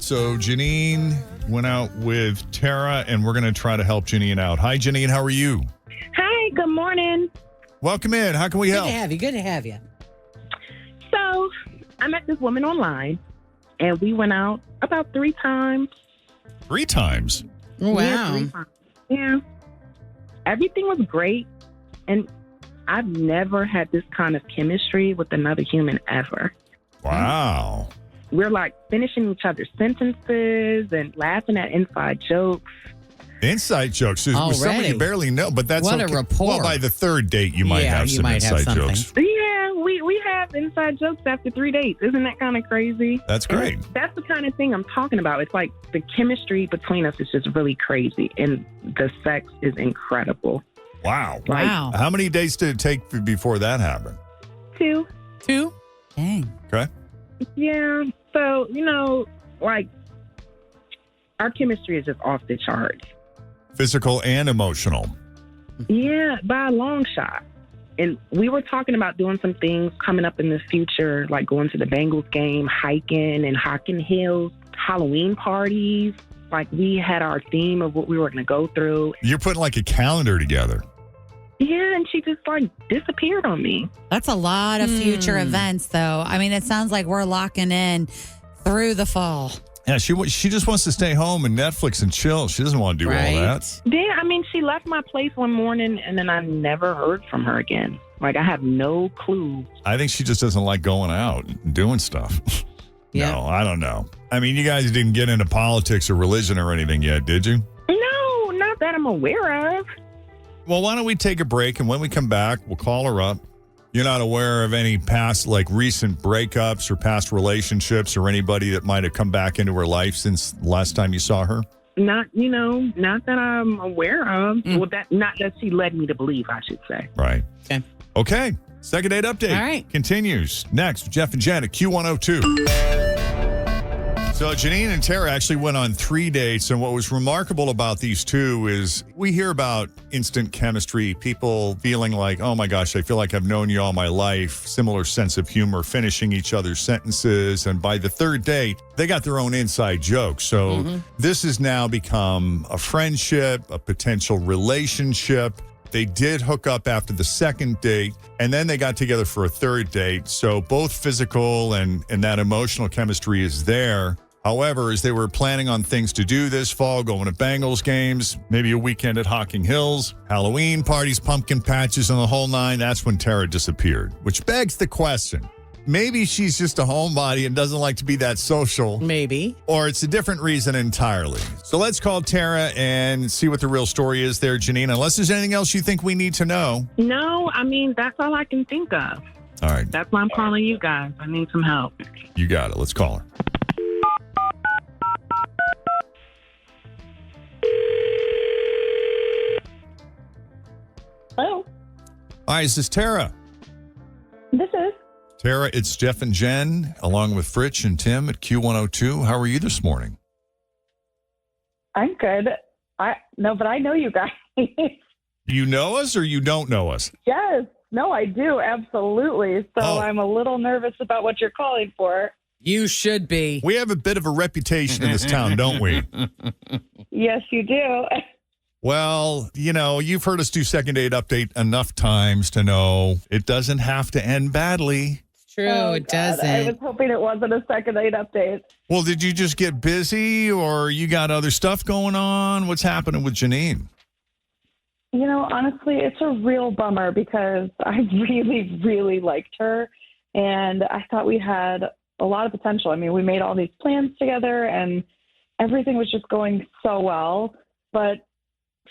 So Janine went out with Tara, and we're going to try to help Janine out. Hi, Janine. How are you? Hi, good morning. Welcome in. How can we help? Good to have you. So, I met this woman online, and we went out about 3 times. 3 times? Wow. Yeah, 3 times. Yeah. Everything was great, and I've never had this kind of chemistry with another human ever. Wow. We're like finishing each other's sentences and laughing at inside jokes. Inside jokes is with somebody you barely know, but that's what okay. a rapport. Well, by the 3rd date, you might have some inside jokes. Yeah, we have inside jokes after 3 dates. Isn't that kind of crazy? That's great. And that's the kind of thing I'm talking about. It's like the chemistry between us is just really crazy, and the sex is incredible. Wow. Wow. How many days did it take before that happened? 2. 2? Dang. Okay. Yeah. So, like, our chemistry is just off the charts. Physical and emotional. Yeah, by a long shot. And we were talking about doing some things coming up in the future, like going to the Bengals game, hiking and Hocking Hills, Halloween parties. Like, we had our theme of what we were going to go through. You're putting like a calendar together. Yeah, and she just like disappeared on me. That's a lot of future events, though. I mean, it sounds like we're locking in through the fall. Yeah, she just wants to stay home and Netflix and chill. She doesn't want to do all that. Yeah, I mean, she left my place one morning, and then I never heard from her again. Like, I have no clue. I think she just doesn't like going out and doing stuff. Yeah. No, I don't know. I mean, you guys didn't get into politics or religion or anything yet, did you? No, not that I'm aware of. Well, why don't we take a break, and when we come back, we'll call her up. You're not aware of any past, like recent breakups or past relationships or anybody that might have come back into her life since the last time you saw her? Not that I'm aware of. Well, not that she led me to believe, I should say. Right. Okay. Second date update. All right. Continues next. Jeff and Jen at Q102. So Janine and Tara actually went on 3 dates, and what was remarkable about these two is we hear about instant chemistry, people feeling like, oh my gosh, I feel like I've known you all my life, similar sense of humor, finishing each other's sentences, and by the 3rd date, they got their own inside joke. So this has now become a friendship, a potential relationship. They did hook up after the 2nd date, and then they got together for a 3rd date. So both physical and that emotional chemistry is there. However, as they were planning on things to do this fall, going to Bengals games, maybe a weekend at Hocking Hills, Halloween parties, pumpkin patches, and the whole 9, that's when Tara disappeared, which begs the question. Maybe she's just a homebody and doesn't like to be that social. Maybe. Or it's a different reason entirely. So let's call Tara and see what the real story is there, Janine, unless there's anything else you think we need to know. No, I mean, that's all I can think of. All right. That's why I'm calling you guys. I need some help. You got it. Let's call her. Hello? Hi, is this Tara? This is. Tara, it's Jeff and Jen, along with Fritch and Tim at Q102. How are you this morning? I'm good. But I know you guys. You know us or you don't know us? Yes. No, I do. Absolutely. So I'm a little nervous about what you're calling for. You should be. We have a bit of a reputation in this town, don't we? Yes, you do. Well, you've heard us do second date update enough times to know it doesn't have to end badly. It's true. It doesn't. I was hoping it wasn't a second date update. Well, did you just get busy or you got other stuff going on? What's happening with Janine? Honestly, it's a real bummer because I really, really liked her. And I thought we had a lot of potential. I mean, we made all these plans together and everything was just going so well. But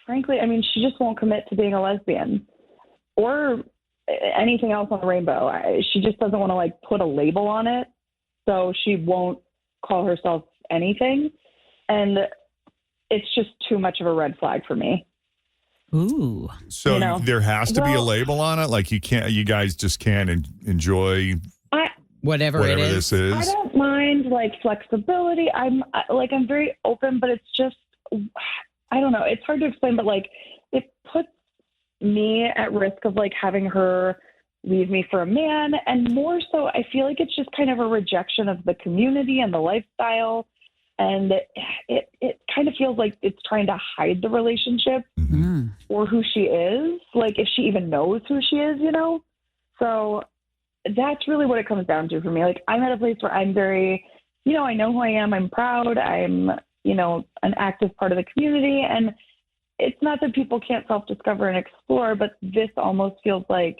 frankly, I mean, she just won't commit to being a lesbian or anything else on the rainbow. She just doesn't want to put a label on it. So she won't call herself anything. And it's just too much of a red flag for me. Ooh. So there has to be a label on it? Like you guys just can't enjoy whatever it is. This is? I don't mind flexibility. I'm very open, but it's just, I don't know. It's hard to explain, but it puts me at risk of having her leave me for a man. And more so, I feel like it's just kind of a rejection of the community and the lifestyle. And it kind of feels like it's trying to hide the relationship or who she is, like if she even knows who she is, So that's really what it comes down to for me. Like I'm at a place where I'm very, I know who I am. I'm proud. I'm, an active part of the community. And it's not that people can't self-discover and explore, but this almost feels like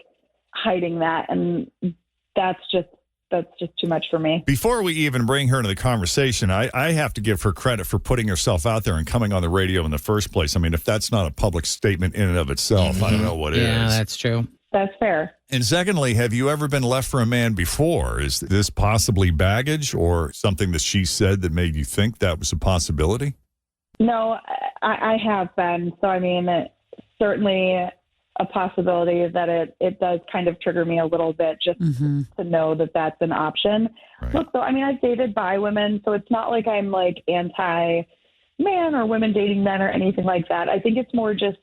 hiding that. And that's just too much for me. Before we even bring her into the conversation, I have to give her credit for putting herself out there and coming on the radio in the first place. I mean, if that's not a public statement in and of itself, I don't know what is. Yeah, that's true. That's fair. And secondly, have you ever been left for a man before? Is this possibly baggage or something that she said that made you think that was a possibility? No, I have been. So, I mean, certainly a possibility that it does kind of trigger me a little bit just to know that that's an option. Right. Look, though, I mean, I've dated bi women, so it's not like I'm like anti-man or women dating men or anything like that. I think it's more just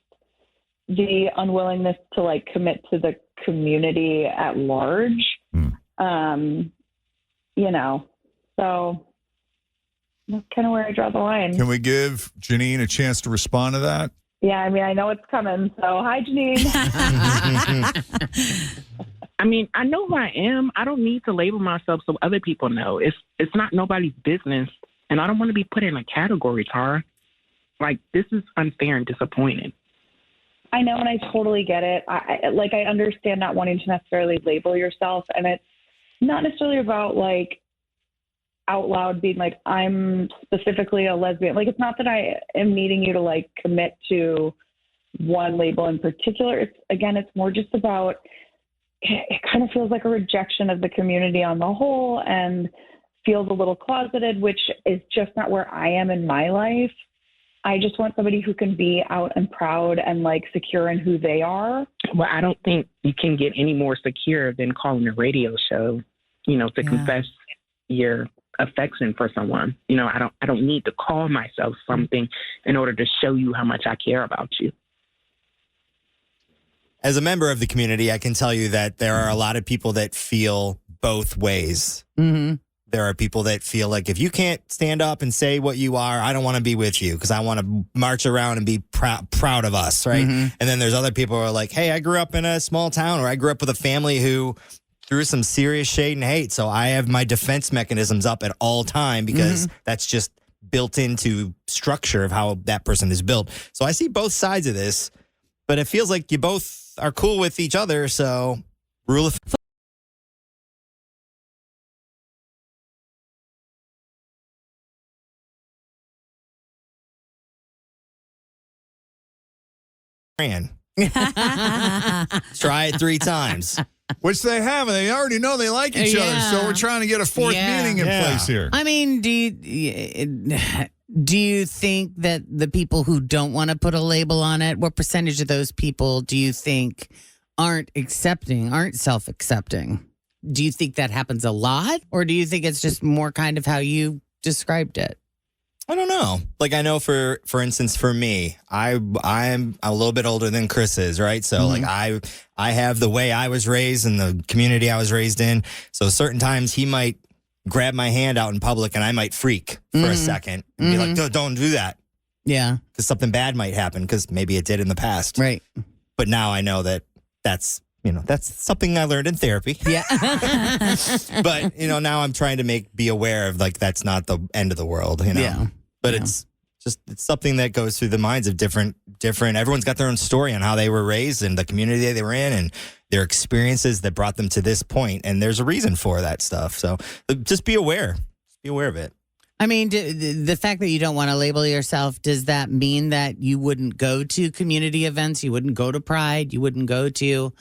the unwillingness to like commit to the community at large. So that's kind of where I draw the line. Can we give Janine a chance to respond to that? Yeah, I mean, I know it's coming. So, hi, Janine. I mean, I know who I am. I don't need to label myself so other people know. It's not nobody's business, and I don't want to be put in a category, Tara. Like, this is unfair and disappointing. I know, and I totally get it. I understand not wanting to necessarily label yourself, and it's not necessarily about, like, out loud being like, I'm specifically a lesbian. Like, it's not that I am needing you to like commit to one label in particular. It's more just about, it kind of feels like a rejection of the community on the whole and feels a little closeted, which is just not where I am in my life. I just want somebody who can be out and proud and like secure in who they are. Well, I don't think you can get any more secure than calling a radio show, to confess your affection for someone. I don't need to call myself something in order to show you how much I care about you. As a member of the community, I can tell you that there are a lot of people that feel both ways. Mm-hmm. There are people that feel like if you can't stand up and say what you are, I don't want to be with you because I want to march around and be proud of us, right? Mm-hmm. And then there's other people who are like, hey, I grew up in a small town, or I grew up with a family who threw some serious shade and hate. So I have my defense mechanisms up at all time because that's just built into structure of how that person is built. So I see both sides of this, but it feels like you both are cool with each other. So rule of try it 3 times. Which they have. They already know they like each other. So we're trying to get a fourth meeting in place here. I mean, do you think that the people who don't want to put a label on it, what percentage of those people do you think aren't self-accepting? Do you think that happens a lot? Or do you think it's just more kind of how you described it? I don't know. Like, I know for instance, for me, I'm a little bit older than Chris is, right? So like I have the way I was raised and the community I was raised in. So certain times he might grab my hand out in public and I might freak for a second and be like, don't do that. Yeah. Because something bad might happen because maybe it did in the past. Right. But now I know that that's something I learned in therapy. Yeah. But, now I'm trying to be aware of like, that's not the end of the world, Yeah. But it's something that goes through the minds of different, everyone's got their own story on how they were raised and the community they were in and their experiences that brought them to this point. And there's a reason for that stuff. So just be aware. Just be aware of it. I mean, the fact that you don't want to label yourself, does that mean that you wouldn't go to community events? You wouldn't go to Pride? You wouldn't go to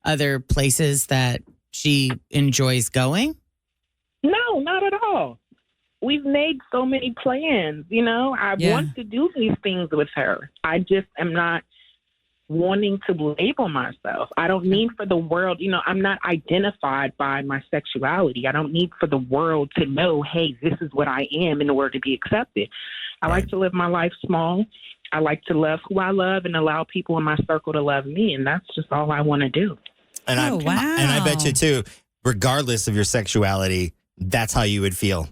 other places that she enjoys going? No, not at all. We've made so many plans, I want to do these things with her. I just am not wanting to label myself. I don't need for the world, I'm not identified by my sexuality. I don't need for the world to know, hey, this is what I am in order to be accepted. I like to live my life small. I like to love who I love and allow people in my circle to love me. And that's just all I want to do. And I bet you too, regardless of your sexuality, that's how you would feel.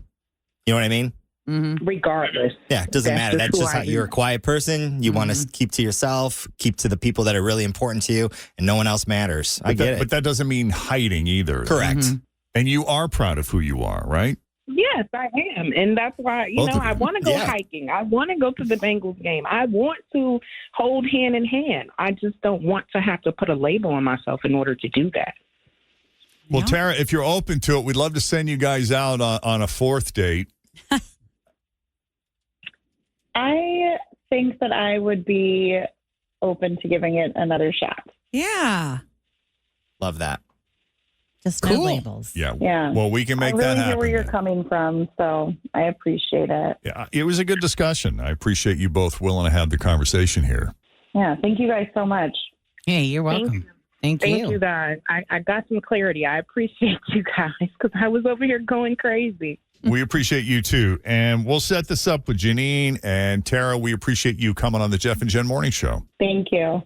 You know what I mean? regardless. Yeah, it doesn't That's matter. just That's who just I how you're a am. quiet person. You want to keep to yourself, keep to the people that are really important to you, and no one else matters. I get it. But that doesn't mean hiding either. Correct. And you are proud of who you are, right? Yes, I am. And that's why, Both of I you. want to go hiking. I want to go to the Bengals game. I want to hold hand in hand. I just don't want to have to put a label on myself in order to do that. Well, Yeah. Tara, if you're open to it, we'd love to send you guys out on a fourth date. I think that I would be open to giving it another shot. Yeah. Love that. Just no Cool. labels. Yeah. Yeah. Well, we can make I really that hear happen. where you're then. coming from, so I appreciate it. Yeah, it was a good discussion. I appreciate you both willing to have the conversation here. Yeah, thank you guys so much. Yeah, you're Thank welcome. Thank Thank you. you, guys. I got some clarity. I appreciate you guys because I was over here going crazy. We appreciate you too. And we'll set this up with Janine and Tara. We appreciate you coming on the Jeff and Jen Morning Show. Thank you.